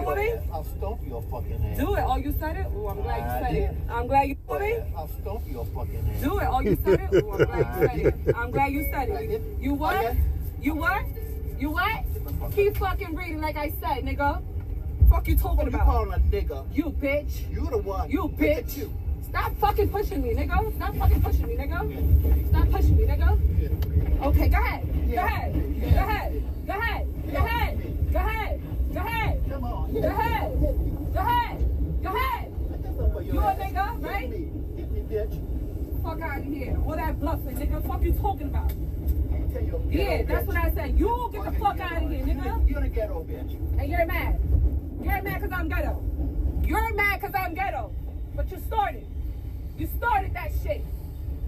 it with me? I'll stomp your fucking ass. Do it. Oh, you said it? Oh, I'm glad you said it. I'm glad you said it. I'll stomp your fucking ass. Do it. Oh, you said it? Oh, I'm glad you said it. I'm glad you said it. You what? You what? You what? Keep fucking reading like I said, nigga. Fuck you talking about? You calling a nigga? You bitch. You the one. You bitch. Stop fucking pushing me, nigga. Stop fucking pushing me, nigga. Stop pushing me, nigga. Okay, go ahead. Go ahead. Go ahead. Go ahead. Go ahead. Go ahead. Go ahead. Come on. Go ahead. Go ahead. Go ahead. You a nigga, right? Hit me, bitch. Fuck out of here. All that bluffing, nigga. Fuck you talking about? Yeah, that's what I said. You get the fuck out of here, nigga. You're the ghetto, bitch. And you're mad. You're mad because I'm ghetto. You're mad because I'm ghetto. But you started. You started that shit.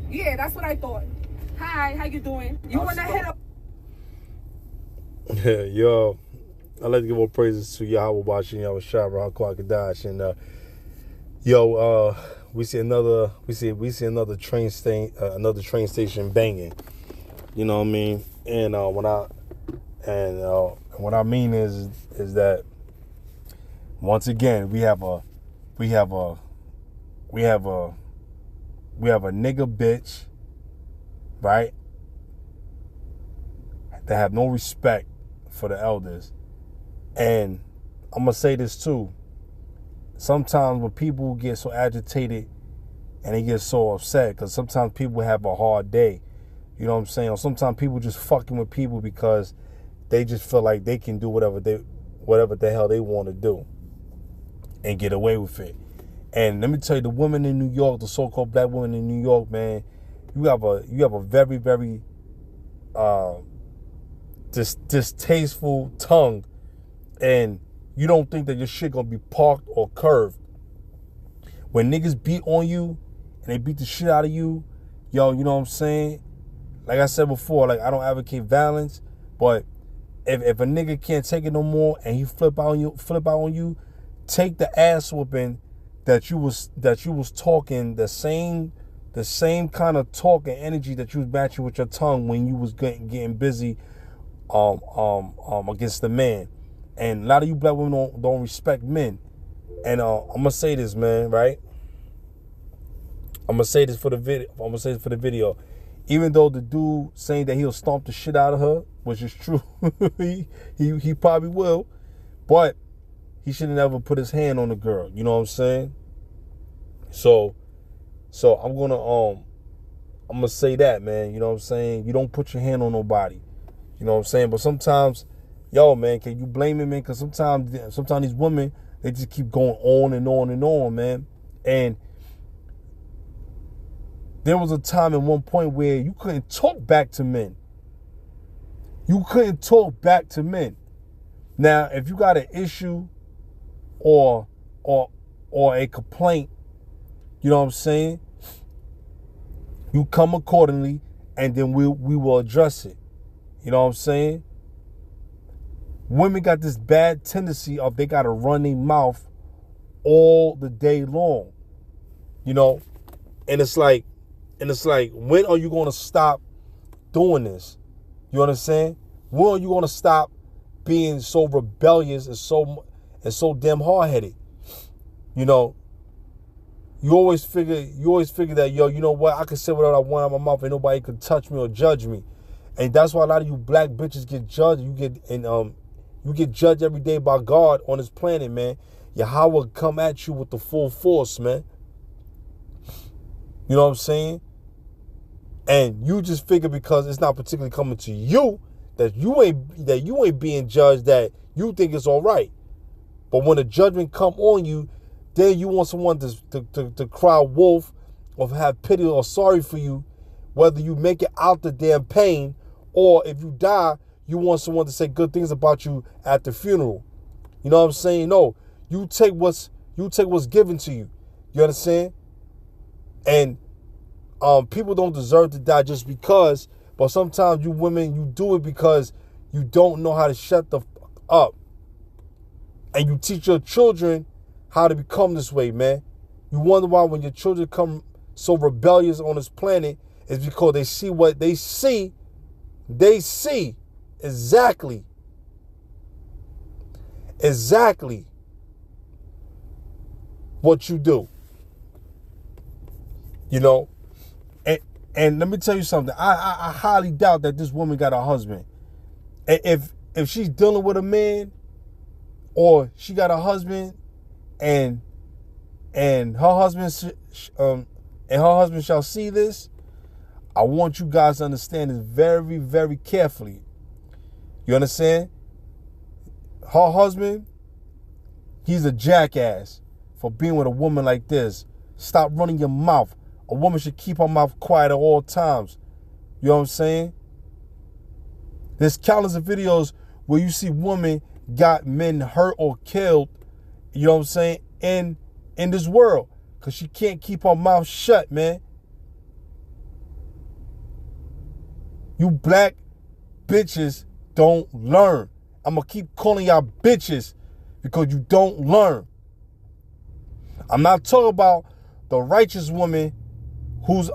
Yeah, that's what I thought. Hi, how you doing? You want to hit up? Yo, I'd like to give all praises to Yahweh Bashin, Yahweh Shah, Rahal Kwakadash, and we see another train station banging. You know what I mean? And what I mean is that once again we have a nigga bitch, right? That have no respect for the elders. And I'm gonna say this too. Sometimes when people get so agitated and they get so upset, because sometimes people have a hard day. You know what I'm saying? Or sometimes people just fucking with people because they just feel like they can do whatever the hell they want to do and get away with it. And let me tell you, the women in New York, the so-called black women in New York, man, you have a very, very distasteful tongue, and you don't think that your shit gonna be parked or curved. When niggas beat on you and they beat the shit out of you, yo, you know what I'm saying? Like I said before, like I don't advocate violence, but if a nigga can't take it no more and he flip out on you, take the ass whooping that you was talking, the same kind of talk and energy that you was matching with your tongue when you was getting busy against the man. And a lot of you black women don't respect men. And I'm gonna say this, man, right? I'm gonna say this for the video. Even though the dude saying that he'll stomp the shit out of her, which is true, he probably will, but he should have never put his hand on the girl. You know what I'm saying? So I'm gonna say that, man. You know what I'm saying? You don't put your hand on nobody. You know what I'm saying? But sometimes, yo, man, can you blame him, man? Because sometimes these women, they just keep going on and on and on, man. And there was a time at one point where you couldn't talk back to men. You couldn't talk back to men. Now, if you got an issue or a complaint, you know what I'm saying? You come accordingly, and then we will address it. You know what I'm saying? Women got this bad tendency of they got to run their mouth all the day long. You know? And it's like, when are you going to stop doing this? You understand? When are you going to stop being so rebellious and so damn hard-headed? You know? You always figure that, yo, you know what? I can say whatever I want out of my mouth and nobody can touch me or judge me. And that's why a lot of you black bitches get judged. You get judged every day by God on this planet, man. Yahweh come at you with the full force, man. You know what I'm saying? And you just figure because it's not particularly coming to you that you ain't being judged, that you think it's all right. But when the judgment come on you, then you want someone to cry wolf or have pity or sorry for you, whether you make it out the damn pain or if you die, you want someone to say good things about you at the funeral. You know what I'm saying? No, you take what's given to you. You understand? And people don't deserve to die just because, but sometimes you women, you do it because you don't know how to shut the fuck up. And you teach your children how to become this way, man. You wonder why when your children come so rebellious on this planet, is because they see what they see. They see exactly what you do. You know, and let me tell you something. I highly doubt that this woman got a husband. If she's dealing with a man, or she got a husband, and her husband shall see this, I want you guys to understand this very, very carefully. You understand? Her husband, he's a jackass for being with a woman like this. Stop running your mouth. A woman should keep her mouth quiet at all times. You know what I'm saying? There's countless of videos where you see women got men hurt or killed, you know what I'm saying, in this world. Because she can't keep her mouth shut, man. You black bitches don't learn. I'm going to keep calling y'all bitches because you don't learn. I'm not talking about the righteous woman who's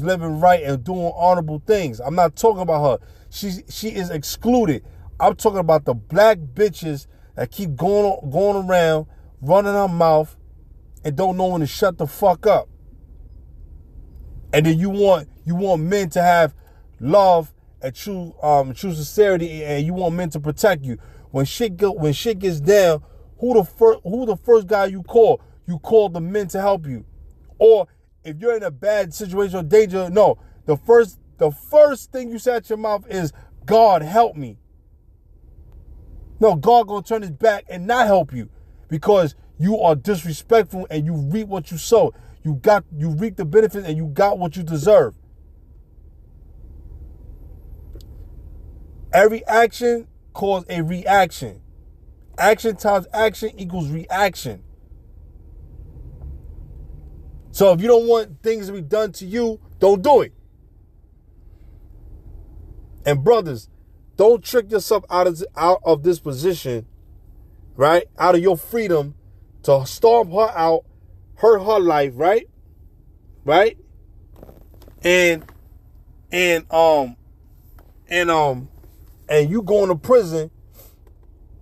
living right and doing honorable things. I'm not talking about her. She is excluded. I'm talking about the black bitches that keep going around, running her mouth, and don't know when to shut the fuck up. And then you want men to have love and true sincerity, and you want men to protect you. When shit gets down, who the first guy you call? You call the men to help you. Or if you're in a bad situation or danger, no, the first thing you say out your mouth is, God help me. No, God gonna turn his back and not help you because you are disrespectful and you reap what you sow. You reap the benefits and you got what you deserve. Every action causes a reaction. Action times action equals reaction. So if you don't want things to be done to you, don't do it. And brothers, don't trick yourself out of this position, right? Out of your freedom to storm her out, hurt her life, right? Right? And you going to prison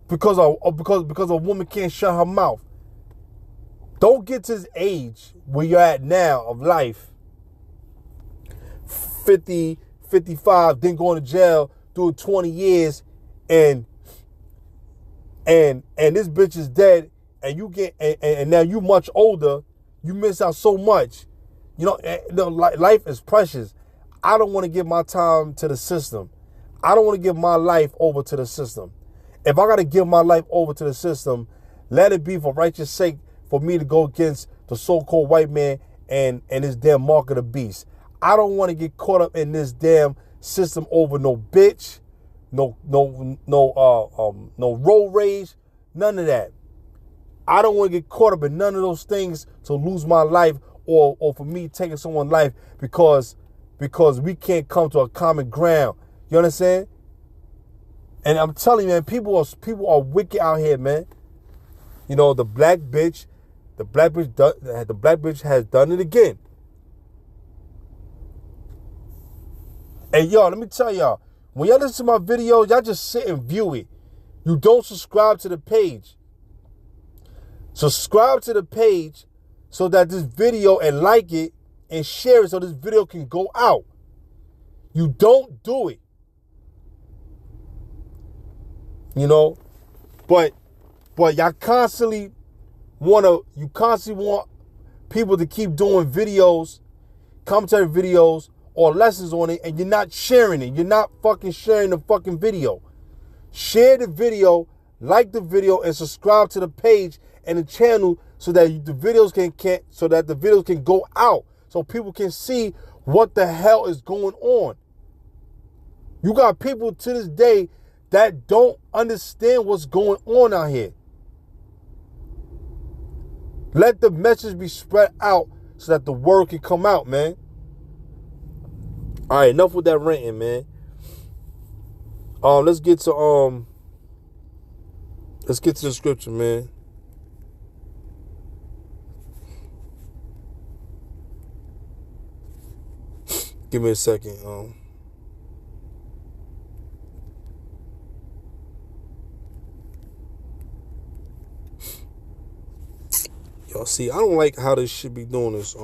because a woman can't shut her mouth. Don't get to this age where you're at now of life, 50, 55, then going to jail, doing 20 years, and this bitch is dead, and you get and now you much older, you miss out so much. You know, life is precious. I don't want to give my time to the system. I don't want to give my life over to the system. If I got to give my life over to the system, let it be for righteous sake for me to go against the so-called white man and this damn mark of the beast. I don't want to get caught up in this damn system over no bitch, no road rage, none of that. I don't want to get caught up in none of those things to lose my life or for me taking someone's life because we can't come to a common ground. You understand? And I'm telling you, man, people are wicked out here, man. You know, the black bitch has done it again. And y'all, let me tell y'all, when y'all listen to my videos, y'all just sit and view it. You don't subscribe to the page. Subscribe to the page so that this video, and like it and share it so this video can go out. You don't do it. You know, but y'all constantly want people to keep doing videos, commentary videos, or lessons on it, and you're not sharing it. You're not fucking sharing the fucking video. Share the video, like the video, and subscribe to the page and the channel so that the videos can go out, so people can see what the hell is going on. You got people to this day that don't understand what's going on out here. Let the message be spread out so that the word can come out, man. All right, enough with that ranting, man. Let's get to the scripture, man. Give me a second. Y'all see, I don't like how this shit be doing this.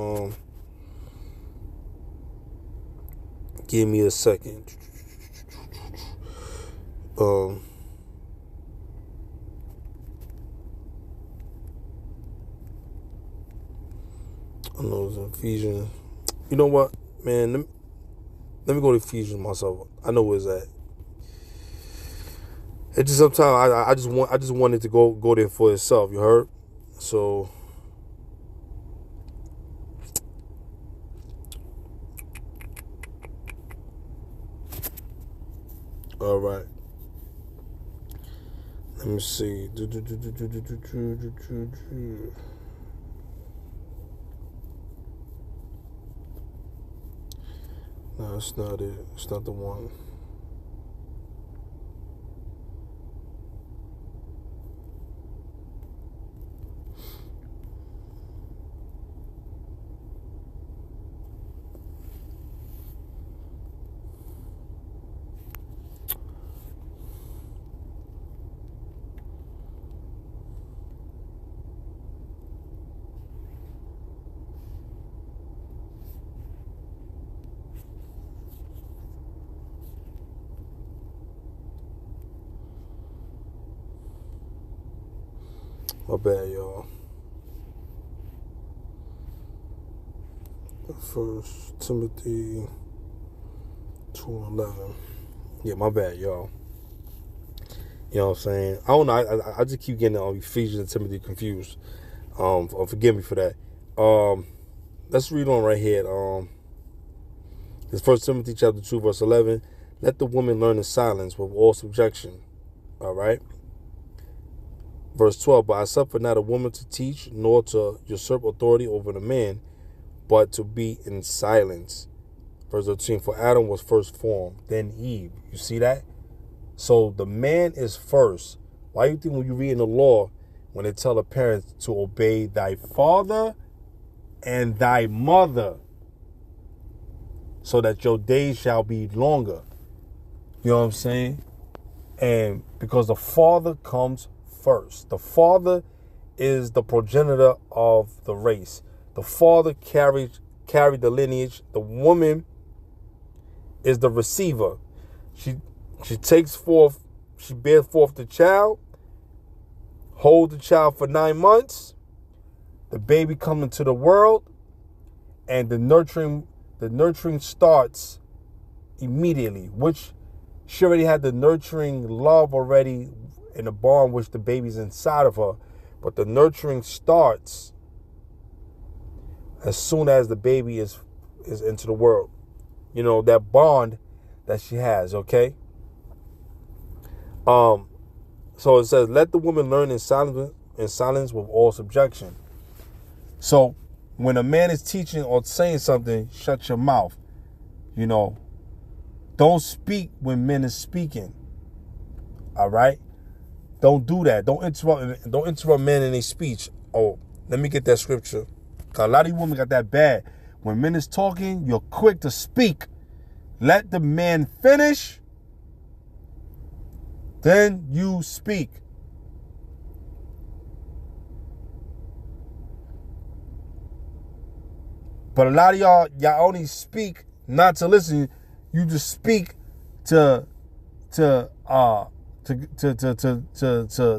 Give me a second. I know it's Ephesians. You know what, man? Let me go to Ephesians myself. I know where it's at. It just sometimes I just wanted to go there for itself. You heard? So all right. Let me see. No, it's not it. It's not the one. My bad, y'all. First Timothy 2:11. Yeah, my bad, y'all. You know what I'm saying? I don't know. I just keep getting Ephesians and Timothy confused. Forgive me for that. Let's read on right here. It's First Timothy chapter 2, verse 11. Let the woman learn in silence with all subjection. All right. Verse 12, but I suffer not a woman to teach, nor to usurp authority over the man, but to be in silence. Verse 13, for Adam was first formed, then Eve. You see that? So the man is first. Why do you think when you read in the law, when they tell the parents to obey thy father and thy mother, so that your days shall be longer? You know what I'm saying? And because the father comes first. The father is the progenitor of the race. The father carried the lineage. The woman is the receiver. She takes forth, she bears forth the child, hold the child for 9 months. The baby comes into the world, and the nurturing starts immediately, which she already had the nurturing love already in the bond which the baby's inside of her, but the nurturing starts as soon as the baby is into the world. You know, that bond that she has, okay? So it says, let the woman learn in silence with all subjection. So when a man is teaching or saying something, shut your mouth. You know, don't speak when men is speaking. All right? Don't do that. Don't interrupt men in their speech. Oh, let me get that scripture. Cause a lot of you women got that bad. When men is talking, you're quick to speak. Let the man finish, then you speak. But a lot of y'all only speak not to listen. You just speak to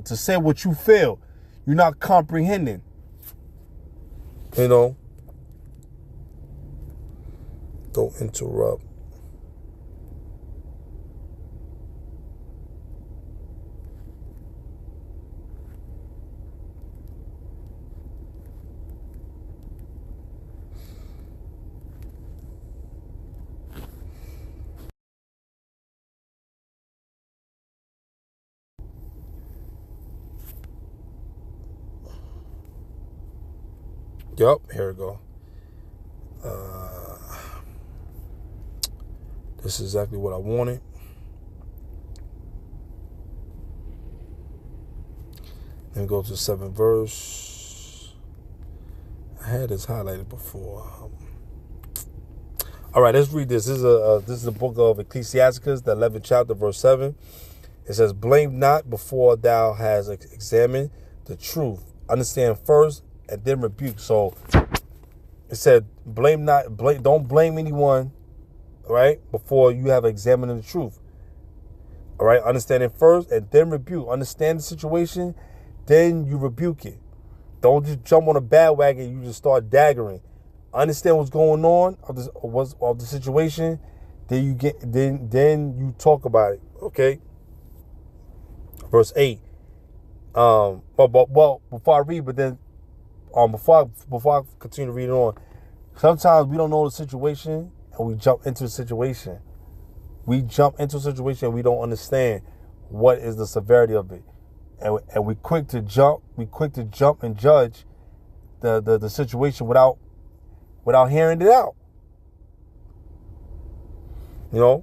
say what you feel. You're not comprehending. You know. Don't interrupt. Yup, here we go. This is exactly what I wanted. Let me go to the 7th verse. I had this highlighted before. All right, let's read this. This is the book of Ecclesiasticus, the 11th chapter, verse 7. It says, blame not before thou hast examined the truth. Understand first, and then rebuke. So it said, don't blame anyone, right, before you have examined the truth. All right, understand it first and then rebuke. Understand the situation, then you rebuke it. Don't just jump on a bandwagon and you just start daggering. Understand what's going on of the situation, then you talk about it. Okay. Verse 8. Well, before I read, but then before I continue to read it on, sometimes we don't know the situation and we jump into the situation. We jump into a situation and we don't understand what is the severity of it. And we quick to jump and judge the situation without hearing it out. You know?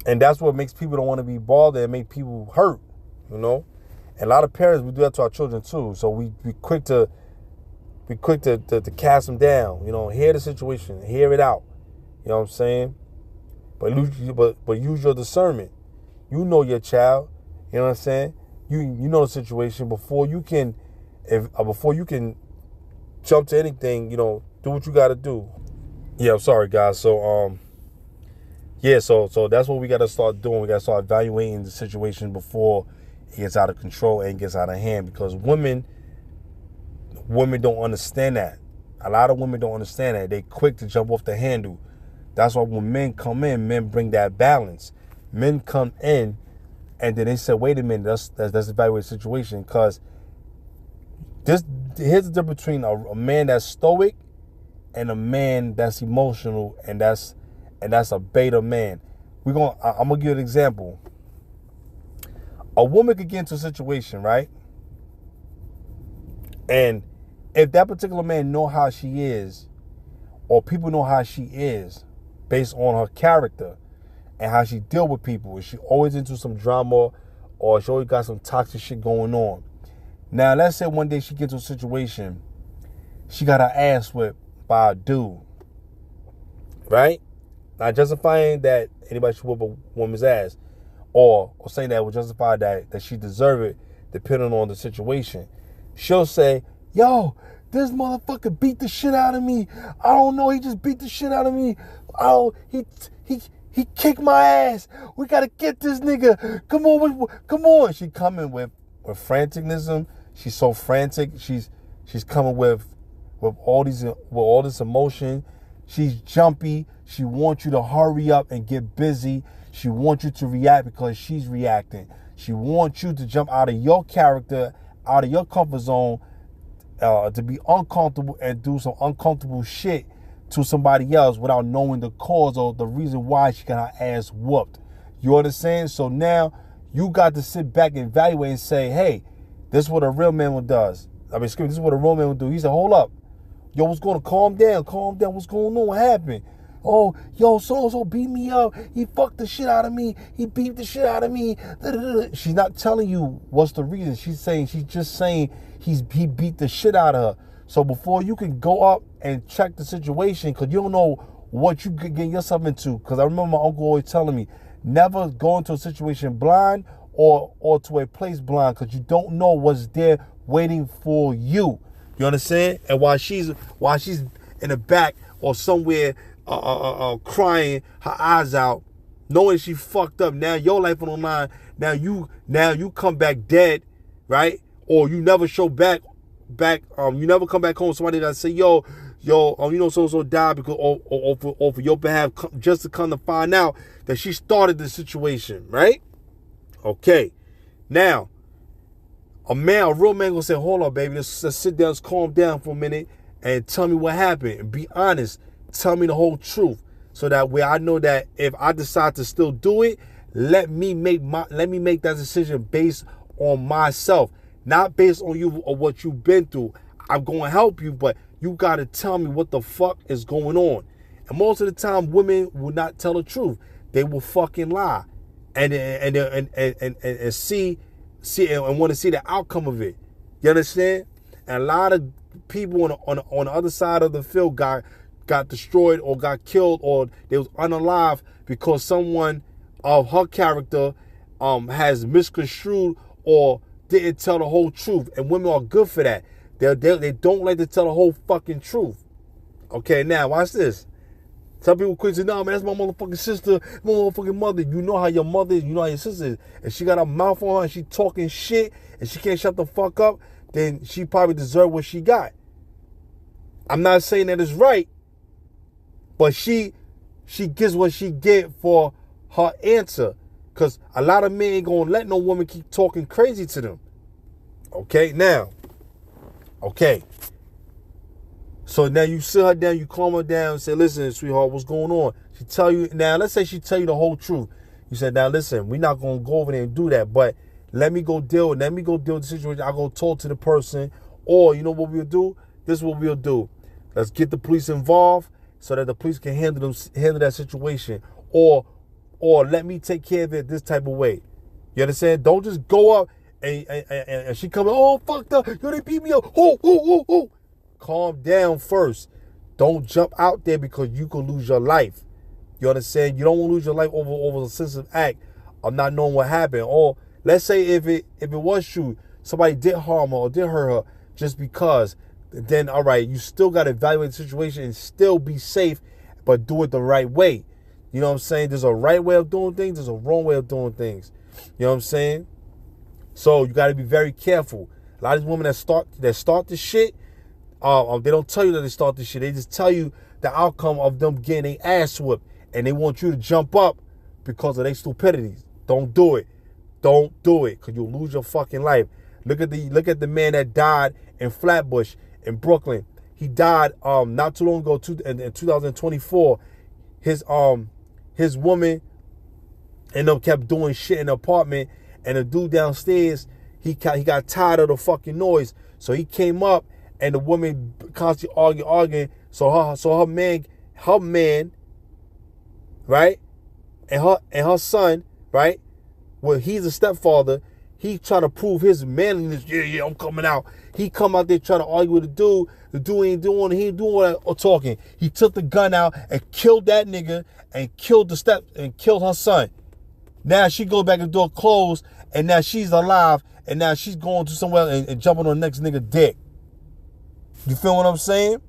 And that's what makes people don't want to be bothered and make people hurt, you know? And a lot of parents, we do that to our children too. So we quick to cast them down, you know, hear the situation, hear it out. You know what I'm saying? But use your discernment. You know your child. You know what I'm saying? You know the situation before you can jump to anything. You know, do what you got to do. Yeah, I'm sorry, guys. So so that's what we got to start doing. We got to start evaluating the situation before it gets out of control and gets out of hand. Because women don't understand that. A lot of women don't understand that. They quick to jump off the handle. That's why when men come in, men bring that balance. Men come in, and then they say, "Wait a minute, let's evaluate the situation." Because here's the difference between a man that's stoic and a man that's emotional, and that's a beta man. I'm gonna give you an example. A woman could get into a situation, right? And if that particular man know how she is, or people know how she is, based on her character and how she deal with people, is she always into some drama, or she always got some toxic shit going on? Now, let's say one day she gets into a situation, she got her ass whipped by a dude, right? Not justifying that anybody should whip a woman's ass, or saying that would justify that she deserve it, depending on the situation. She'll say, "Yo, this motherfucker beat the shit out of me. I don't know, he just beat the shit out of me. Oh, he kicked my ass. We gotta get this nigga. Come on." She coming with franticness. She's so frantic. She's coming with all this emotion. She's jumpy. She wants you to hurry up and get busy. She wants you to react because she's reacting. She wants you to jump out of your character, out of your comfort zone, to be uncomfortable and do some uncomfortable shit to somebody else without knowing the cause or the reason why she got her ass whooped. You understand? So now you got to sit back and evaluate and say, "Hey, this is what a real man does." This is what a real man would do. He said, "Hold up. Yo, what's going on? Calm down. What's going on? What happened? Oh, yo, so beat me up. He fucked the shit out of me. He beat the shit out of me." She's not telling you what's the reason. She's just saying he beat the shit out of her. So before you can go up and check the situation, because you don't know what you could get yourself into. Because I remember my uncle always telling me, never go into a situation blind or to a place blind, because you don't know what's there waiting for you. You understand? And while she's in the back or somewhere crying her eyes out, knowing she fucked up, now your life on the line, now you come back dead, right? Or you never show back, you never come back home. Somebody that say, yo, so died because or for your behalf, just to come to find out that she started the situation, right? Okay, now a real man gonna say, "Hold on, baby, let's sit down, let's calm down for a minute, and tell me what happened, and be honest. Tell me the whole truth, so that way I know that if I decide to still do it, let me make that decision based on myself, not based on you or what you've been through. I'm gonna help you, but you gotta tell me what the fuck is going on." And most of the time, women will not tell the truth. They will fucking lie, and see and want to see the outcome of it. You understand? And a lot of people on the other side of the field got destroyed or got killed or they was unalive because someone of her character has misconstrued or didn't tell the whole truth. And women are good for that. They don't like to tell the whole fucking truth. Okay, now watch this. Some people quit and say, "No, man, that's my motherfucking sister, my motherfucking mother." You know how your mother is, you know how your sister is. And she got a mouth on her and she talking shit and she can't shut the fuck up, then she probably deserve what she got. I'm not saying that it's right, but she gets what she get for her answer. Because a lot of men ain't gonna let no woman keep talking crazy to them. Okay, now. Okay. So now you sit her down, you calm her down and say, "Listen, sweetheart, what's going on?" She tell you, now let's say she tell you the whole truth. You said, "Now listen, we're not gonna go over there and do that, but let me go deal with the situation. I'll go talk to the person, or you know what we'll do? This is what we'll do. Let's get the police involved so that the police can handle that situation. Or let me take care of it this type of way." You understand? Don't just go up and she come, "Oh, fucked up. Yo, they beat me up. Oh. Calm down first. Don't jump out there because you could lose your life. You understand? You don't want to lose your life over a sensitive act of not knowing what happened. Or let's say if it was true, somebody did harm her or did hurt her just because, then all right, you still got to evaluate the situation and still be safe, but do it the right way. You know what I'm saying? There's a right way of doing things. There's a wrong way of doing things. You know what I'm saying? So you got to be very careful. A lot of these women that start this shit, they don't tell you that they start this shit. They just tell you the outcome of them getting their ass whipped, and they want you to jump up because of their stupidities. Don't do it. Don't do it, because you'll lose your fucking life. Look at the man that died in Flatbush in Brooklyn. He died not too long ago, in 2024. His woman and them kept doing shit in the apartment, and the dude downstairs, he got tired of the fucking noise, so he came up, and the woman constantly arguing. So her man, right, and her son, right. Well, he's a stepfather. He trying to prove his manliness. Yeah, I'm coming out. He come out there trying to argue with the dude. The dude he ain't doing all that or talking. He took the gun out and killed that nigga and killed her son. Now she goes back and door closed, and now she's alive, and now she's going to somewhere and jumping on the next nigga dick. You feel what I'm saying?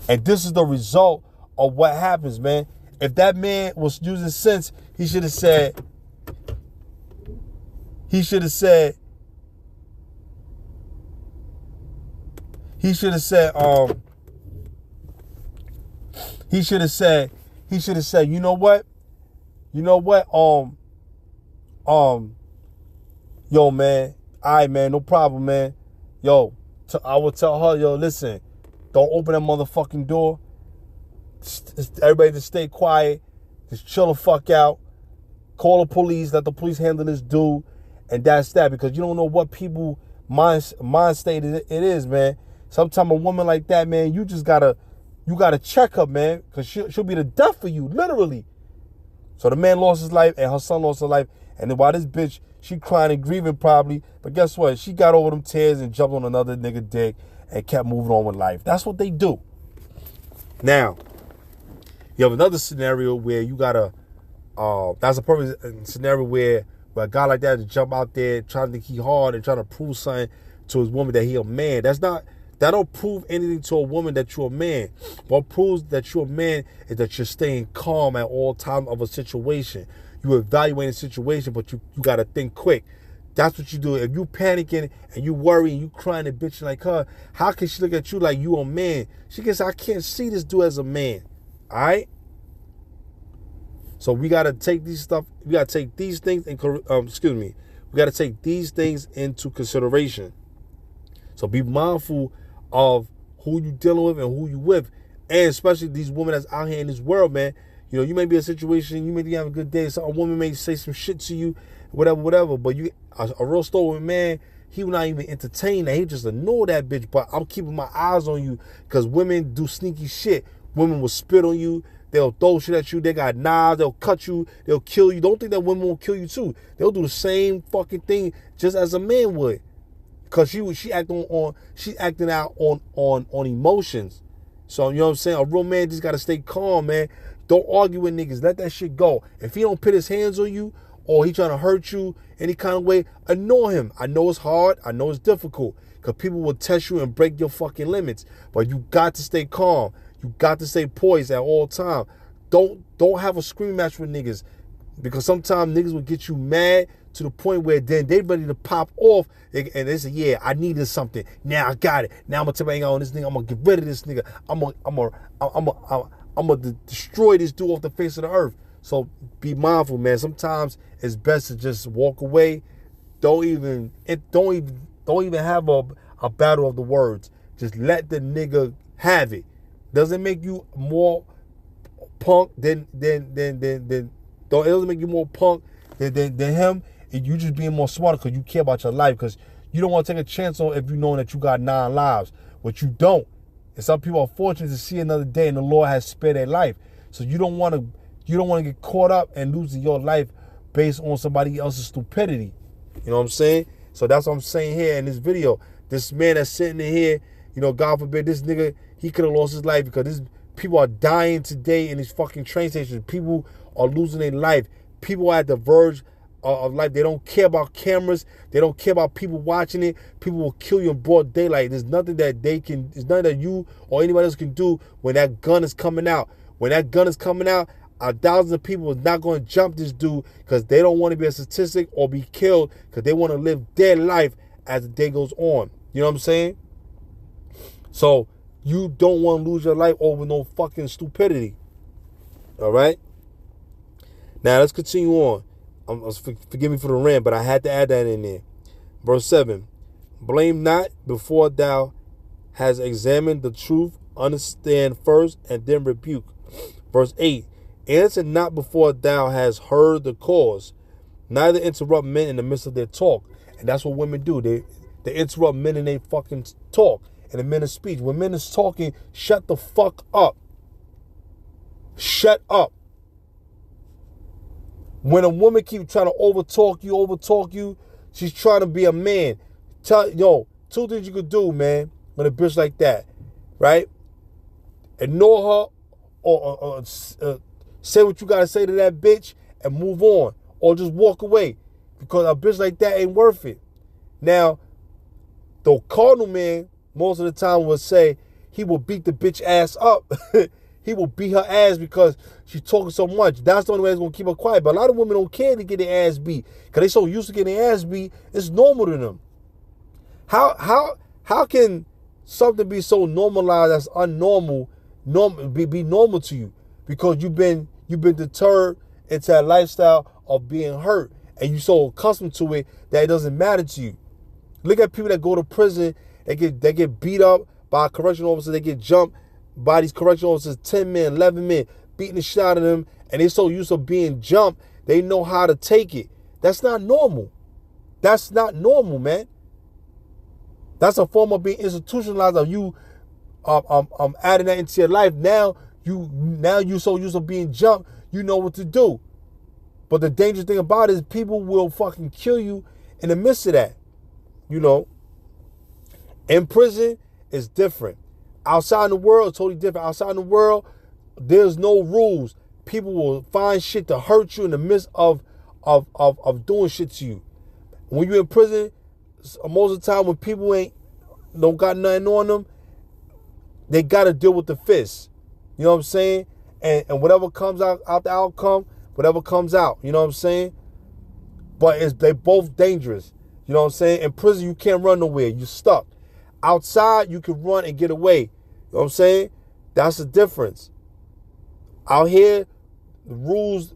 And this is the result of what happens, man. If that man was using sense, he should have said, you know what? Yo, man. All right, man, no problem, man. Yo, I would tell her, yo, listen, don't open that motherfucking door. Everybody just stay quiet. Just chill the fuck out. Call the police. Let the police handle this dude. And that's that. Because you don't know what people mind state it is, man. Sometimes a woman like that, man, you gotta check her, man. Because she'll be the death for you, literally. So the man lost his life and her son lost his life. And then while this bitch, she crying and grieving probably. But guess what? She got over them tears and jumped on another nigga dick and kept moving on with life. That's what they do. Now, you have another scenario where you gotta, that's a perfect scenario where a guy like that to jump out there trying to think he hard and trying to prove something to his woman that he a man. That don't prove anything to a woman that you're a man. What proves that you're a man is that you're staying calm at all times of a situation. You evaluate the situation, but you gotta think quick. That's what you do. If you panicking and you worry and you crying and bitching like her, how can she look at you like you a man? She can say, I can't see this dude as a man. All right? So we gotta take these things we gotta take these things into consideration. So be mindful of who you dealing with and who you with. And especially these women that's out here in this world, man. You know, you may be in a situation, you may be having a good day, so a woman may say some shit to you, whatever, but a real stolen man, he will not even entertain that. He just ignore that bitch, but I'm keeping my eyes on you because women do sneaky shit. Women will spit on you. They'll throw shit at you. They got knives. They'll cut you. They'll kill you. Don't think that women won't kill you too. They'll do the same fucking thing just as a man would. Because she acting out on emotions. So, you know what I'm saying? A real man just got to stay calm, man. Don't argue with niggas. Let that shit go. If he don't put his hands on you or he trying to hurt you any kind of way, ignore him. I know it's hard. I know it's difficult because people will test you and break your fucking limits. But you got to stay calm. You got to stay poised at all time. Don't have a scream match with niggas, because sometimes niggas will get you mad to the point where then they ready to pop off and they say, yeah, I needed something. Now I got it. Now I'm gonna take on this nigga. I'm gonna get rid of this nigga. I'm gonna destroy this dude off the face of the earth. So be mindful, man. Sometimes it's best to just walk away. Don't even have a battle of the words. Just let the nigga have it. Doesn't make you more punk than it doesn't make you more punk than him. You just being more smarter because you care about your life, because you don't want to take a chance on if you know that you got 9 lives, but you don't. And some people are fortunate to see another day and the Lord has spared their life. So you don't want to get caught up and losing your life based on somebody else's stupidity. You know what I'm saying? So that's what I'm saying here in this video. This man that's sitting in here, you know, God forbid, this nigga, he could have lost his life because people are dying today in these fucking train stations. People are losing their life. People are at the verge of life. They don't care about cameras. They don't care about people watching it. People will kill you in broad daylight. There's nothing that there's nothing that you or anybody else can do when that gun is coming out. When that gun is coming out, thousands of people are not going to jump this dude because they don't want to be a statistic or be killed, because they want to live their life as the day goes on. You know what I'm saying? So you don't want to lose your life over no fucking stupidity. All right? Now let's continue on. Forgive me for the rant, but I had to add that in there. Verse 7. Blame not before thou hast examined the truth. Understand first and then rebuke. Verse 8. Answer not before thou hast heard the cause. Neither interrupt men in the midst of their talk. And that's what women do. They interrupt men in their fucking talk, in the men of speech. When men is talking, shut the fuck up. Shut up. When a woman keeps trying to overtalk you, she's trying to be a man. Two things you could do, man, when a bitch like that, right? Ignore her or say what you got to say to that bitch and move on. Or just walk away, because a bitch like that ain't worth it. Now, the carnal man, most of the time, will say he will beat the bitch ass up. He will beat her ass because she's talking so much. That's the only way that's going to keep her quiet. But a lot of women don't care to get their ass beat because they so used to getting their ass beat. It's normal to them. How can something be so normalized that's unnormal be normal to you? Because you've been deterred into a lifestyle of being hurt, and you're so accustomed to it that it doesn't matter to you. Look at people that go to prison. They get beat up by a correctional officer. They get jumped by these correctional officers, 10 men, 11 men, beating the shit out of them, and they're so used to being jumped, they know how to take it. That's not normal. That's not normal, man. That's a form of being institutionalized, of you adding that into your life. Now you so used to being jumped, you know what to do. But the dangerous thing about it is people will fucking kill you in the midst of that. You know, in prison, it's different. Outside in the world, it's totally different. Outside in the world, there's no rules. People will find shit to hurt you in the midst of doing shit to you. When you're in prison, most of the time when people don't got nothing on them, they got to deal with the fist. You know what I'm saying? And whatever comes out the outcome, whatever comes out. You know what I'm saying? But they both dangerous. You know what I'm saying? In prison, you can't run nowhere. You're stuck. Outside, you can run and get away. You know what I'm saying? That's the difference. Out here, the rules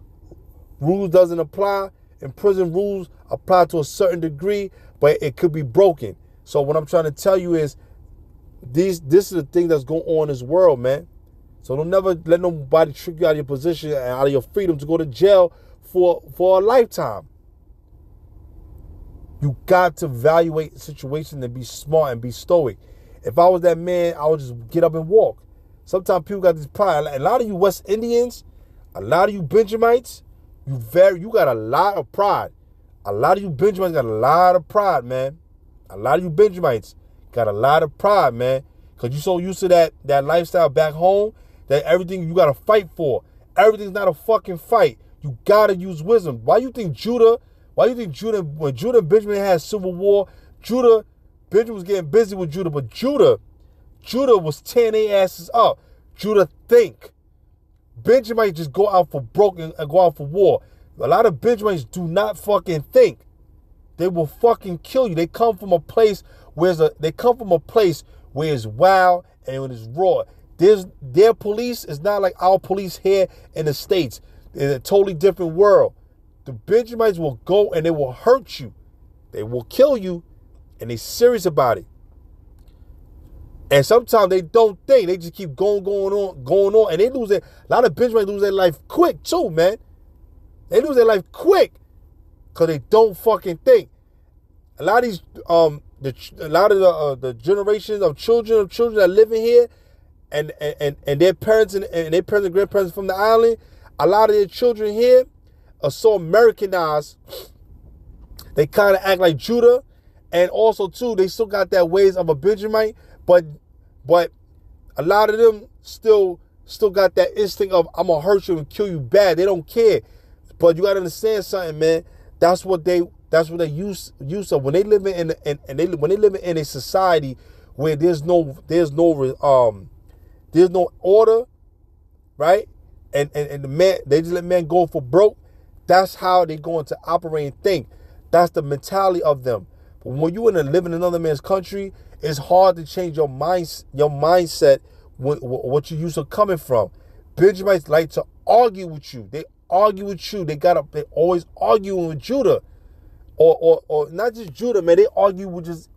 doesn't apply. In prison, rules apply to a certain degree, but it could be broken. So what I'm trying to tell you is this is the thing that's going on in this world, man. So don't never let nobody trick you out of your position and out of your freedom to go to jail for a lifetime. You got to evaluate the situation and be smart and be stoic. If I was that man, I would just get up and walk. Sometimes people got this pride. A lot of you West Indians, a lot of you Benjamites, you got a lot of pride. A lot of you Benjamites got a lot of pride, man. A lot of you Benjamites got a lot of pride, man. Because you're so used to that lifestyle back home that everything you got to fight for. Everything's not a fucking fight. You gotta use wisdom. Why you think Judah, when Judah and Benjamin had civil war, Benjamin was getting busy with Judah, but Judah was tearing their asses up. Judah think. Benjamites just go out for broke and go out for war. A lot of Benjamites do not fucking think. They will fucking kill you. They come from a place where it's wild and it's raw. Their police is not like our police here in the States. It's a totally different world. The Benjamites will go and they will hurt you. They will kill you, and they're serious about it. And sometimes they don't think. They just keep going on, and they lose it. A lot of Benjamites lose their life quick too, man. They lose their life quick because they don't fucking think. A lot of these, the generations of children that live in here, and their parents and grandparents from the island, a lot of their children here are so Americanized. They kind of act like Judah, and also too, they still got that ways of a Benjamite, but a lot of them still got that instinct of I'm gonna hurt you and kill you bad. They don't care. But you gotta understand something, man. That's what they use of when they live in a society where there's no order, right? And the man, they just let men go for broke. That's how they're going to operate and think. That's the mentality of them. But when you live in another man's country, it's hard to change your mindset, what you used to coming from. Benjamites like to argue with you. They argue with you. They always arguing with Judah. Or not just Judah, man. They argue with just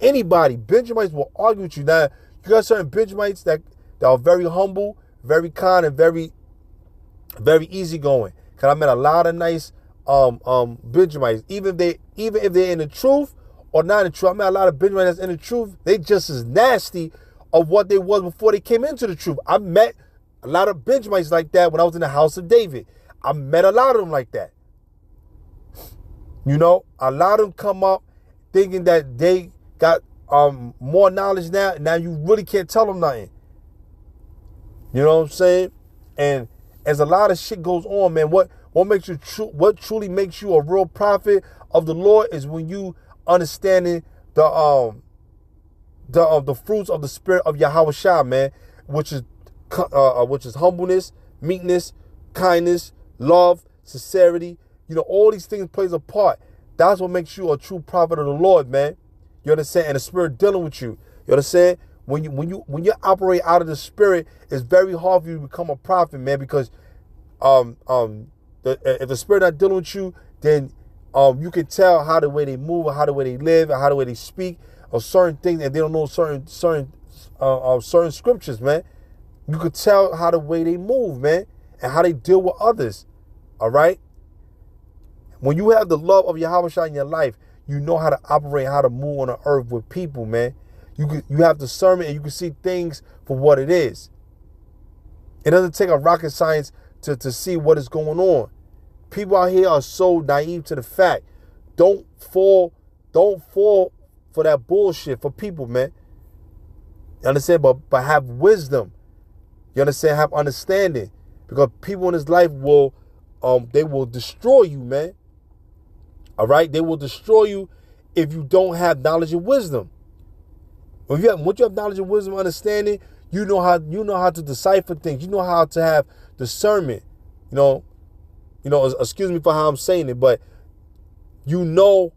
anybody. Benjamites will argue with you. Now, you got certain Benjamites that are very humble, very kind, and very, very easygoing. Cause I met a lot of nice Benjamites. Even if they're in the truth or not in the truth. I met a lot of Benjamites that's in the truth. They just as nasty of what they was before they came into the truth. I met a lot of Benjamites like that when I was in the house of David. I met a lot of them like that. You know, a lot of them come up thinking that they got more knowledge now. Now you really can't tell them nothing. You know what I'm saying? And as a lot of shit goes on, man, what truly makes you a real prophet of the Lord is when you understanding the fruits of the spirit of Yahweh Shah, man, which is humbleness, meekness, kindness, love, sincerity. You know, all these things plays a part. That's what makes you a true prophet of the Lord, man. You understand? And the spirit dealing with you. You understand? When you operate out of the spirit, it's very hard for you to become a prophet, man, because if the spirit not dealing with you, then you can tell how the way they move, or how the way they live, or how the way they speak, or certain things, and they don't know certain scriptures, man. You could tell how the way they move, man, and how they deal with others. All right. When you have the love of Yahweh Shah in your life, you know how to operate, how to move on the earth with people, man. You have discernment, and you can see things for what it is. It doesn't take a rocket science to see what is going on. People out here are so naive to the fact. Don't fall for that bullshit for people, man. You understand? But have wisdom. You understand? Have understanding. Because people in this life they will destroy you, man. All right? They will destroy you if you don't have knowledge and wisdom. Once you have knowledge and wisdom and understanding, you know how to decipher things. You know how to have discernment. You know, excuse me for how I'm saying it, but you know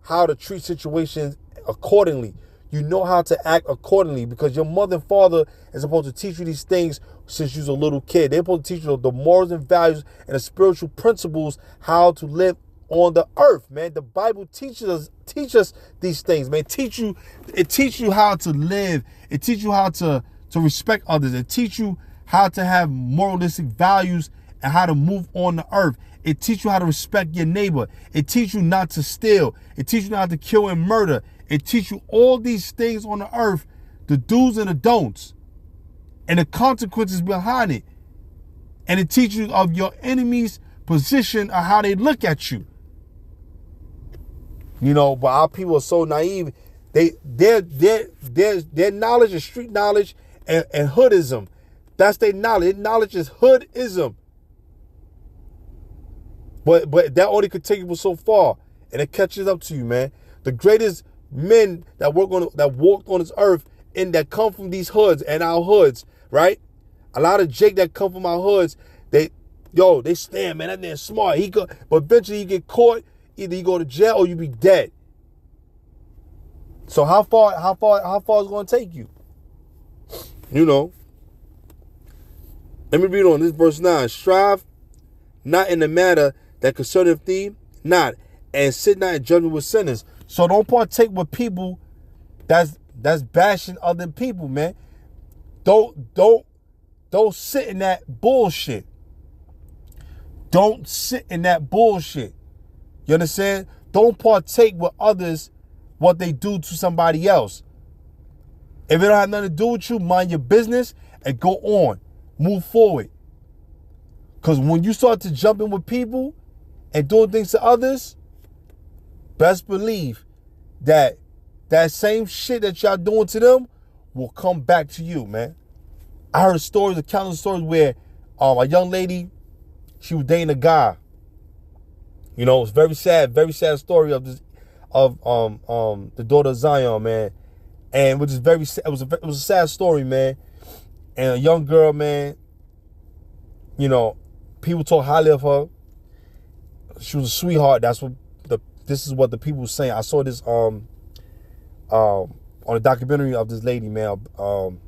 how to treat situations accordingly. You know how to act accordingly because your mother and father is supposed to teach you these things since you was a little kid. They're supposed to teach you the morals and values and the spiritual principles, how to live on the earth, man. The Bible teaches us these things, man. It teaches you how to live. It teaches you how to respect others. It teaches you how to have moralistic values and how to move on the earth. It teaches you how to respect your neighbor. It teaches you not to steal. It teaches you not to kill and murder. It teaches you all these things on the earth, the do's and the don'ts, and the consequences behind it. And it teaches you of your enemy's position or how they look at you. You know, but our people are so naive. Their knowledge is street knowledge and hoodism. That's their knowledge. Their knowledge is hoodism. But that only could take you so far, and it catches up to you, man. The greatest men that walked on this earth and that come from these hoods and our hoods, right? A lot of Jake that come from our hoods, they stand, man, that man's smart. But eventually he get caught. Either you go to jail or you be dead. So how far is it going to take you? You know. Let me read on this verse 9. Strive not in the matter that concerneth thee not, and sit not in judgment with sinners. So don't partake with people that's bashing other people, man. Don't sit in that bullshit. Don't sit in that bullshit. You understand? Don't partake with others what they do to somebody else. If it don't have nothing to do with you, mind your business and go on. Move forward. Because when you start to jump in with people and doing things to others, best believe that same shit that y'all doing to them will come back to you, man. I heard countless stories where a young lady, she was dating a guy. You know, it's very sad story of this, of the daughter of Zion, man, and which is very sad. It was a sad story, man. And a young girl, man, you know, people talk highly of her. She was a sweetheart. This is what the people were saying. I saw this on a documentary of this lady, man. And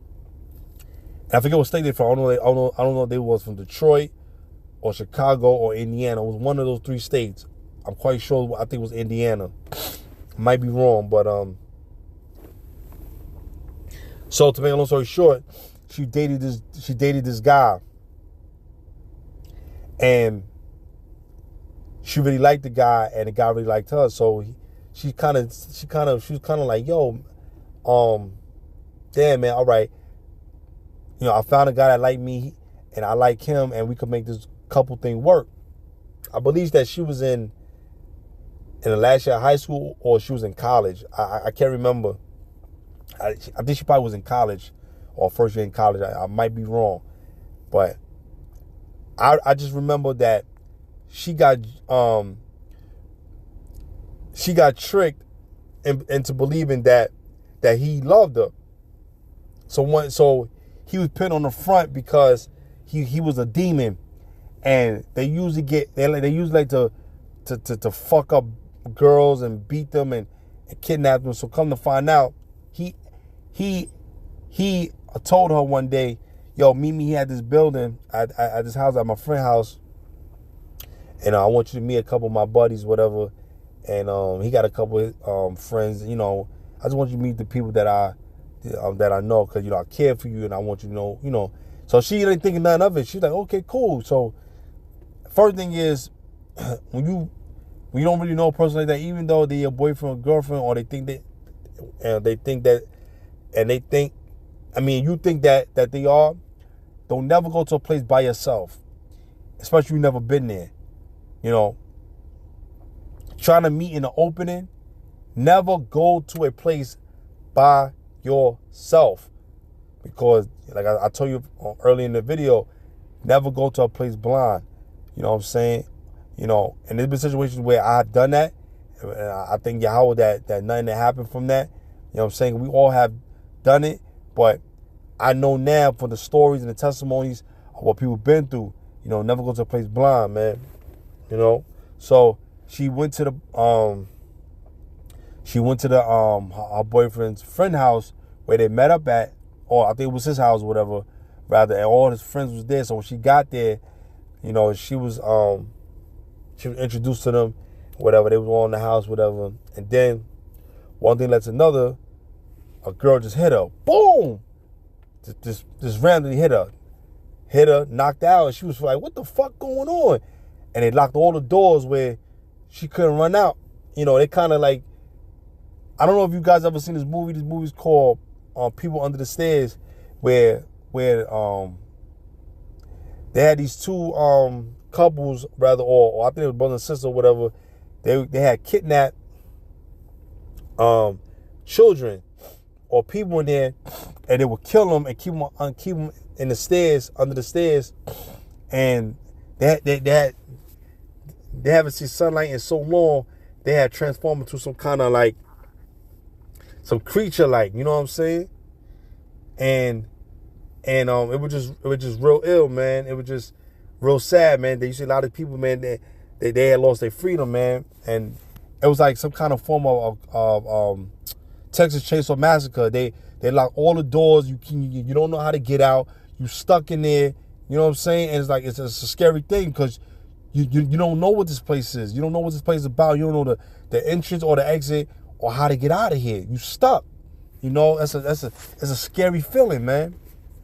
I forget what state they're from. I don't know if they was from Detroit or Chicago or Indiana. It was one of those three states. I'm quite sure. I think it was Indiana. Might be wrong, but so to make a long story short, she dated this guy, and she really liked the guy, and the guy really liked her. So she was kind of like, yo, damn, man, all right, you know, I found a guy that liked me, and I like him, and we could make this couple thing work. I believe that she was in the last year of high school, or she was in college. I can't remember. I think she probably was in college, or first year in college. I might be wrong, but I just remember that she got tricked into believing that he loved her. So he was pinned on the front because he was a demon, and they usually like to fuck up girls and beat them and kidnap them. So come to find out, he told her one day, yo, meet me here at this building, at this house, at my friend's house, and I want you to meet a couple of my buddies, whatever. And he got a couple of friends. You know, I just want you to meet the people that I know, because, you know, I care for you, and I want you to know, you know. So she ain't thinking nothing of it. She's like, okay, cool. So first thing is, when you don't really know a person like that, even though they're your boyfriend or girlfriend, or you think that they are, don't never go to a place by yourself, especially you never been there. You know, trying to meet in the opening, never go to a place by yourself, because like I told you early in the video, never go to a place blind. You know what I'm saying? You know, and there's been situations where I've done that, and I think Yahweh that nothing that happened from that. You know what I'm saying? We all have done it, but I know now from the stories and the testimonies of what people been through, you know, never go to a place blind, man. You know? So she went to her boyfriend's friend house where they met up at, or I think it was his house or whatever, rather, and all his friends was there. So when she got there, you know, she was introduced to them, whatever. They was all in the house, whatever. And then one thing led to another. A girl just hit her. Boom! Just randomly hit her, knocked out. And she was like, what the fuck going on? And they locked all the doors where she couldn't run out. You know, they kind of like, I don't know if you guys ever seen this movie. This movie's called People Under the Stairs, where they had these two couples, rather, or I think it was brother and sister or whatever. They had kidnapped children or people in there, and they would kill them and keep them in the stairs, under the stairs, and they they haven't seen sunlight in so long, they had transformed into some kind of like, some creature like, you know what I'm saying? And it was just real ill, man. It was just real sad, man. They used to see a lot of people, man, they had lost their freedom, man. And it was like some kind of form of Texas Chainsaw Massacre. They lock all the doors. You don't know how to get out. You stuck in there. You know what I'm saying? And it's like it's a scary thing because you don't know what this place is. You don't know what this place is about. You don't know the entrance or the exit or how to get out of here. You stuck. You know, it's a scary feeling, man.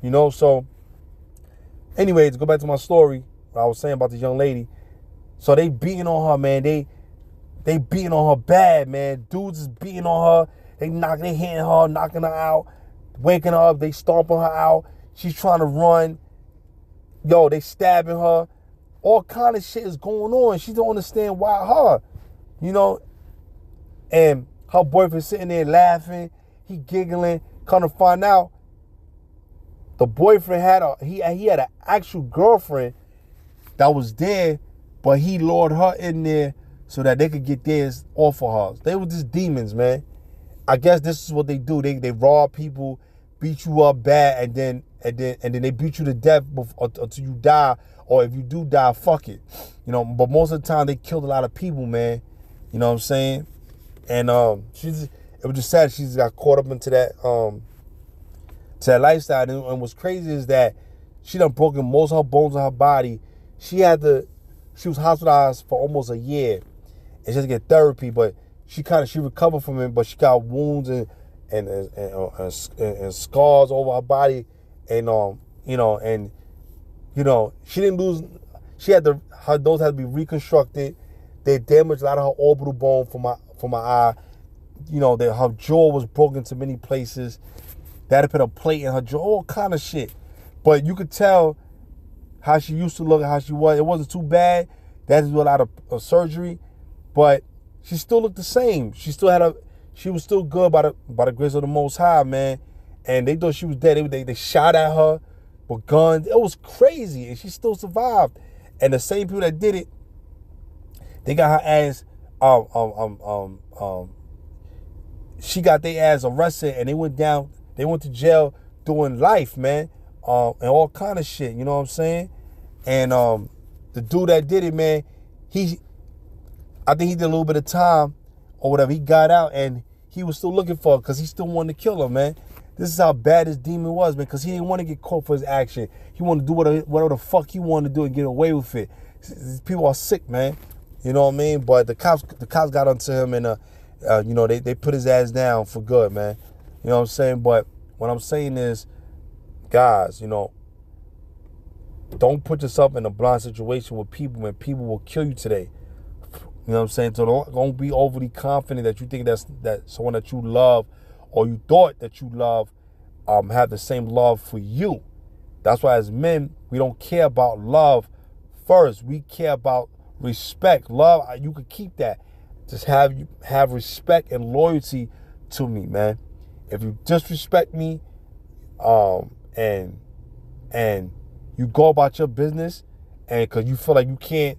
You know, so anyway, to go back to my story, what I was saying about this young lady. So they beating on her, man. They beating on her bad, man. Dudes is beating on her. They hitting her, knocking her out, waking her up. They stomping her out. She's trying to run. Yo, they stabbing her. All kind of shit is going on. She don't understand why her, you know. And her boyfriend sitting there laughing. He giggling. Come to find out, the boyfriend had an actual girlfriend that was there, but he lured her in there so that they could get theirs off of her. They were just demons, man. I guess this is what they do. They rob people, beat you up bad, and then they beat you to death until you die. Or if you do die, fuck it. You know, but most of the time they killed a lot of people, man. You know what I'm saying? And it was just sad she just got caught up into that lifestyle. And what's crazy is that she done broken most of her bones in her body. She was hospitalized for almost a year. And she had to get therapy, but she recovered from it, but she got wounds and scars over her body. And she didn't lose. Her nose had to be reconstructed. They damaged a lot of her orbital bone from my eye. You know, her jaw was broken to many places. They had to put a plate in her jaw, all kind of shit. But you could tell how she used to look, how she was. It wasn't too bad. They had to do a lot of surgery, but she still looked the same. She was still good by the grace of the Most High, man. And they thought she was dead. They shot at her with guns. It was crazy, and she still survived. And the same people that did it, they got her ass. She got their ass arrested, and they went to jail doing life, man, and all kind of shit. You know what I'm saying? And the dude that did it, man, I think he did a little bit of time or whatever. He got out, and he was still looking for her because he still wanted to kill her, man. This is how bad this demon was, man, because he didn't want to get caught for his action. He wanted to do whatever the fuck he wanted to do and get away with it. These people are sick, man. You know what I mean? But the cops got onto him, and they put his ass down for good, man. You know what I'm saying? But what I'm saying is, guys, don't put yourself in a blind situation with people when people will kill you today. You know what I'm saying? So don't be overly confident that you think that someone that you love or you thought that you love have the same love for you. That's why as men, we don't care about love first. We care about respect. Love, you could keep that. Just have respect and loyalty to me, man. If you disrespect me, and you go about your business, and because you feel like you can't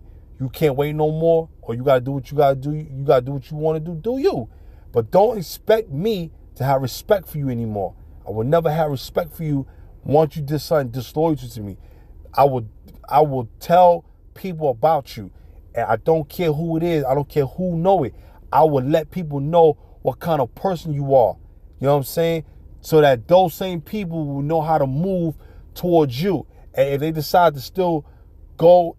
wait no more, or you gotta do what you gotta do, you gotta do what you want to do you. But don't expect me to have respect for you anymore. I will never have respect for you once you did something disloyalty to me. I will tell people about you, and I don't care who it is. I don't care who know it. I will let people know what kind of person you are. You know what I'm saying? So that those same people will know how to move towards you. And if they decide to still go,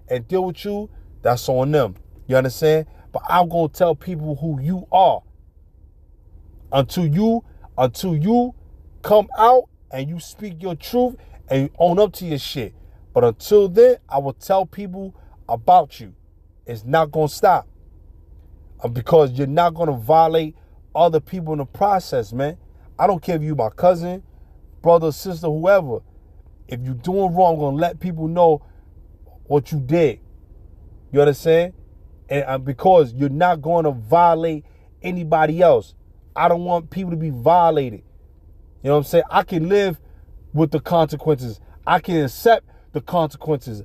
and deal with you, that's on them. You understand? But I'm gonna tell people who you are. Until you come out and you speak your truth and you own up to your shit. But until then, I will tell people about you. It's not gonna stop. Because you're not gonna violate other people in the process, man. I don't care if you my cousin, brother, sister, whoever. If you're doing wrong, I'm gonna let people know what you did. You understand? And because you're not gonna violate anybody else. I don't want people to be violated. You know what I'm saying? I can live with the consequences. I can accept the consequences.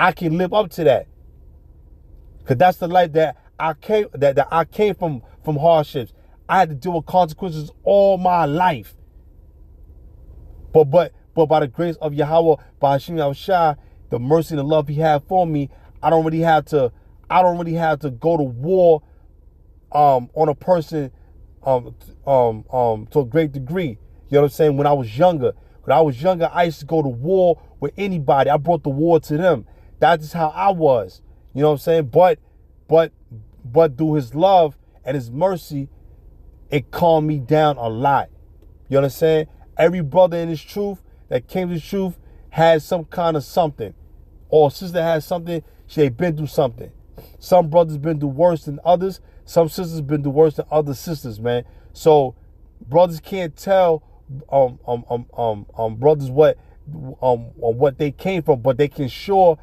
I can live up to that. Cause that's the life that I came from hardships. I had to deal with consequences all my life. But by the grace of Yahweh, by Hashem Yahushua, the mercy and the love He had for me, I don't really have to go to war on a person to a great degree. You know what I'm saying? When I was younger, I used to go to war with anybody. I brought the war to them. That's just how I was. You know what I'm saying? But through His love and His mercy, it calmed me down a lot. You understand? Every brother in this truth that came to the truth had some kind of something. Or sister has something, they've been through something. Some brothers been through worse than others. Some sisters been through worse than other sisters, man. So brothers can't tell brothers what they came from, but they can assure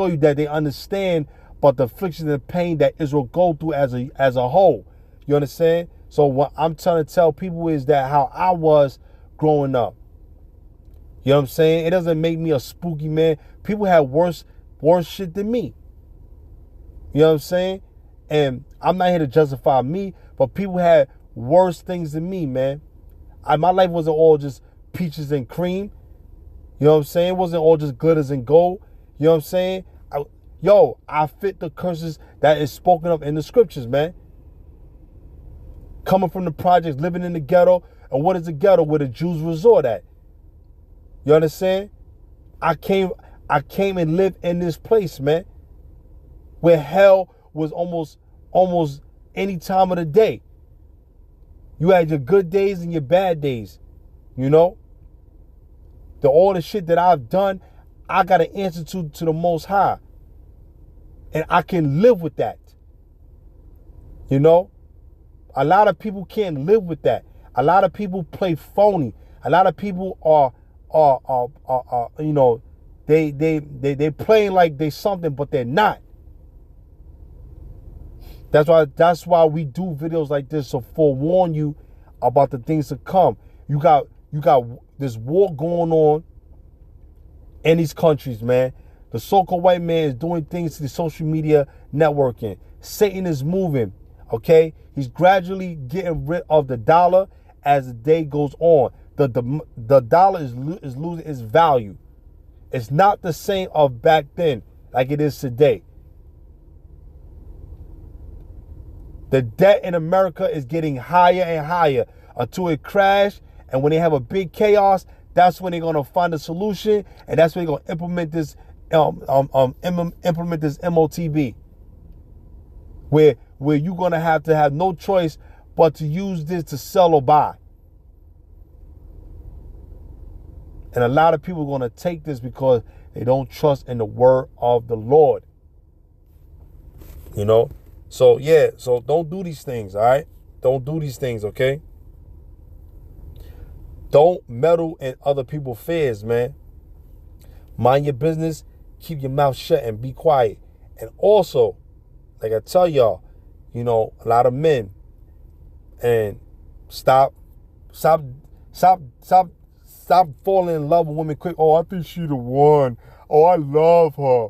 you that they understand about the affliction and pain that Israel go through as a whole. You understand? So what I'm trying to tell people is that how I was growing up. You know what I'm saying? It doesn't make me a spooky man. People have worse shit than me. You know what I'm saying? And I'm not here to justify me, but people had worse things than me, man. My life wasn't all just peaches and cream. You know what I'm saying? It wasn't all just glitters and gold. You know what I'm saying? I fit the curses that is spoken of in the scriptures, man. Coming from the projects, living in the ghetto. And what is the ghetto? Where the Jews resort at. You understand? I came and lived in this place, man, where hell was almost any time of the day. You had your good days and your bad days, you know? All the shit that I've done, I got to answer to the Most High. And I can live with that. You know? A lot of people can't live with that. A lot of people play phony. A lot of people are you know, they playing like they something, but they're not. That's why we do videos like this, to forewarn you about the things to come. You got this war going on in these countries, man. The so-called white man is doing things to the social media networking. Satan is moving, okay? He's gradually getting rid of the dollar as the day goes on. The dollar is losing its value. It's not the same of back then like it is today. The debt in America is getting higher and higher until it crashes. And when they have a big chaos, that's when they're gonna find a solution, and that's when they're gonna implement this MOTB, where you're gonna have to have no choice but to use this to sell or buy. And a lot of people are gonna take this because they don't trust in the word of the Lord. You know? So yeah, so don't do these things, all right? Don't do these things, okay? Don't meddle in other people's affairs, man. Mind your business, keep your mouth shut and be quiet. And also, like I tell y'all, you know, a lot of men, and stop falling in love with women quick. Oh, I think she the one. Oh, I love her.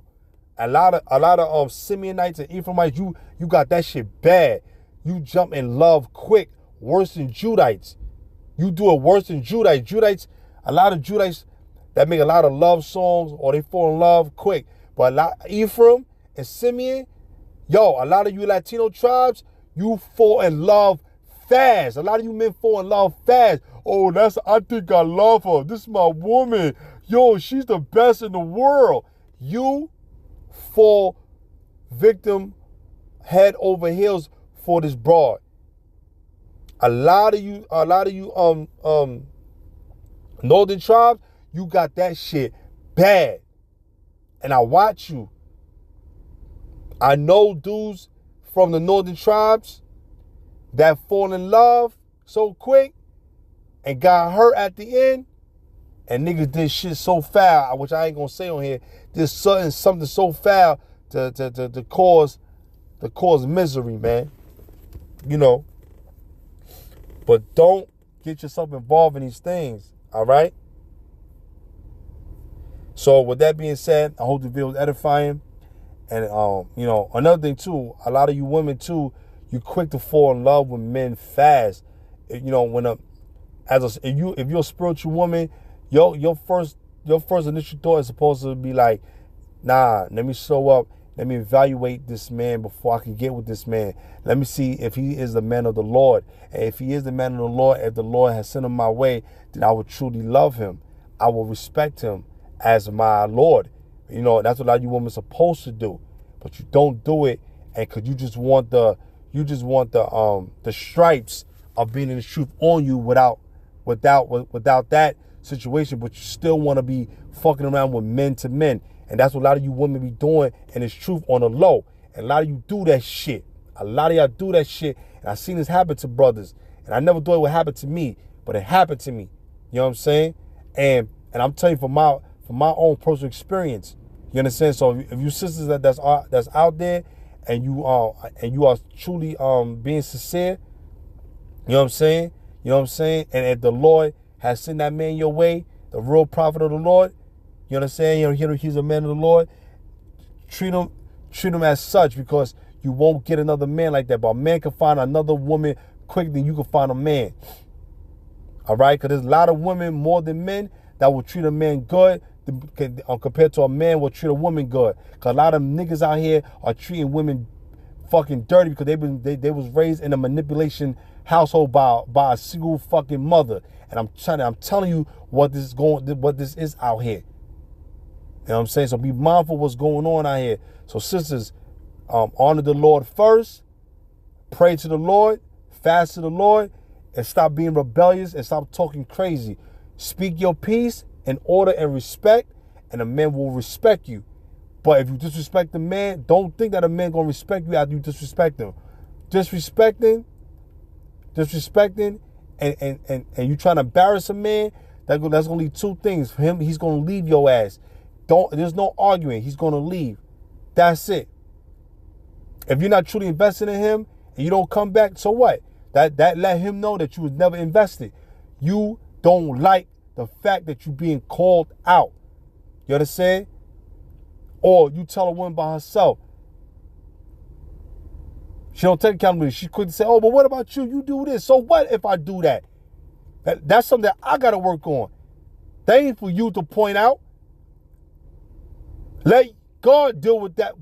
A lot of Simeonites and Ephraimites, you got that shit bad. You jump in love quick, worse than Judites. You do it worse than Judites. A lot of Judites that make a lot of love songs, or they fall in love quick. But Ephraim and Simeon, a lot of you Latino tribes, you fall in love fast. A lot of you men fall in love fast. Oh, I think I love her. This is my woman. Yo, she's the best in the world. You fall victim head over heels for this broad. A lot of you northern tribes, you got that shit bad. And I watch you. I know dudes from the northern tribes that fall in love so quick and got hurt at the end, and niggas did shit so foul, which I ain't gonna say on here. There's something so foul to cause misery, man. You know. But don't get yourself involved in these things, all right? So with that being said, I hope the video is edifying. And you know, another thing too, a lot of you women too, you quick to fall in love with men fast. You know, when if you're a spiritual woman, your first initial thought is supposed to be like, nah, let me show up, let me evaluate this man before I can get with this man. Let me see if he is the man of the Lord. And if he is the man of the Lord, if the Lord has sent him my way, then I will truly love him. I will respect him as my Lord. You know, that's what a lot of you women are supposed to do. But you don't do it, and cause you just want the stripes of being in the truth on you without that situation, but you still want to be fucking around with men to men. And that's what a lot of you women be doing, and it's truth on the low. And a lot of you do that shit. A lot of y'all do that shit. And I've seen this happen to brothers. And I never thought it would happen to me, but it happened to me. You know what I'm saying? And I'm telling you from my own personal experience. You understand? So if you sisters that's out there and you are truly being sincere, you know what I'm saying? You know what I'm saying? And if the Lord has sent that man your way, the real prophet of the Lord, you understand? You know, he's a man of the Lord. Treat him as such, because you won't get another man like that. But a man can find another woman quicker than you can find a man. All right? Because there's a lot of women more than men that will treat a man good compared to a man will treat a woman good. Because a lot of niggas out here are treating women fucking dirty because they was raised in a manipulation household by a single fucking mother. And I'm telling you what this is out here. You know what I'm saying? So be mindful what's going on out here. So sisters, honor the Lord first, pray to the Lord, fast to the Lord, and stop being rebellious and stop talking crazy. Speak your peace in order and respect, and a man will respect you. But if you disrespect the man, don't think that a man gonna respect you after you disrespect him. Disrespecting, and you trying to embarrass a man, that's gonna lead two things. For him, he's gonna leave your ass. There's no arguing. He's gonna leave. That's it. If you're not truly invested in him and you don't come back, so what? That let him know that you was never invested. You don't like the fact that you're being called out. You understand? Or you tell a woman by herself. She don't take accountability. She quick to say, oh, but what about you? You do this. So what if I do that? That's something that I got to work on. That ain't for you to point out. Let God deal with that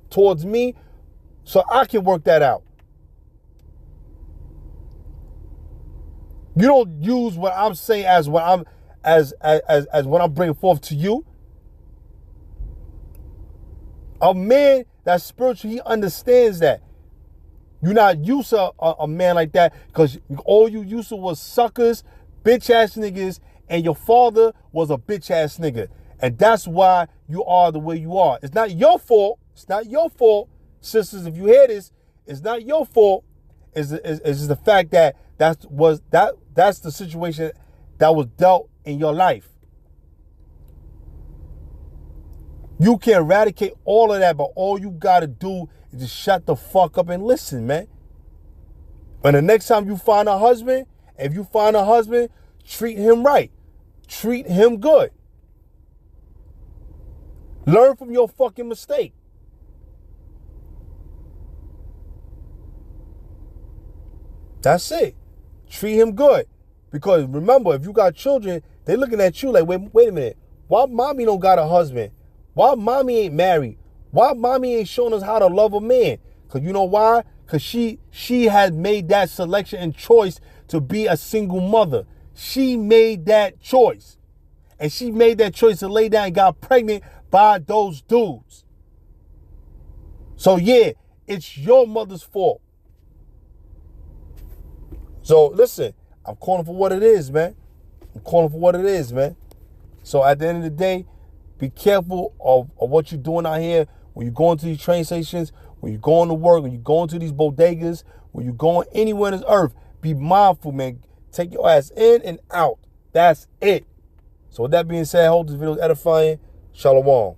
towards me so I can work that out. You don't use what I'm saying as what I'm bringing forth to you. A man that's spiritual, he understands that. You're not used to a man like that, because all you used to was suckers, bitch ass niggas, and your father was a bitch ass nigga. And that's why you are the way you are. It's not your fault. It's not your fault. Sisters, if you hear this, it's not your fault. It's just the fact that that's the situation that was dealt in your life. You can eradicate all of that, but all you gotta do is just shut the fuck up and listen, man. And the next time you find a husband, if you find a husband, treat him right. Treat him good. Learn from your fucking mistake. That's it. Treat him good. Because remember, if you got children, they looking at you like, wait a minute. Why mommy don't got a husband? Why mommy ain't married? Why mommy ain't showing us how to love a man? Because you know why? Because she had made that selection and choice to be a single mother. She made that choice. And she made that choice to lay down and got pregnant by those dudes. So yeah, it's your mother's fault. So listen, I'm calling for what it is, man. I'm calling for what it is, man. So at the end of the day, be careful of what you're doing out here when you're going to these train stations, when you're going to work, when you're going to these bodegas, when you're going anywhere on this earth. Be mindful, man. Take your ass in and out. That's it. So with that being said, I hope this video is edifying. Shalom.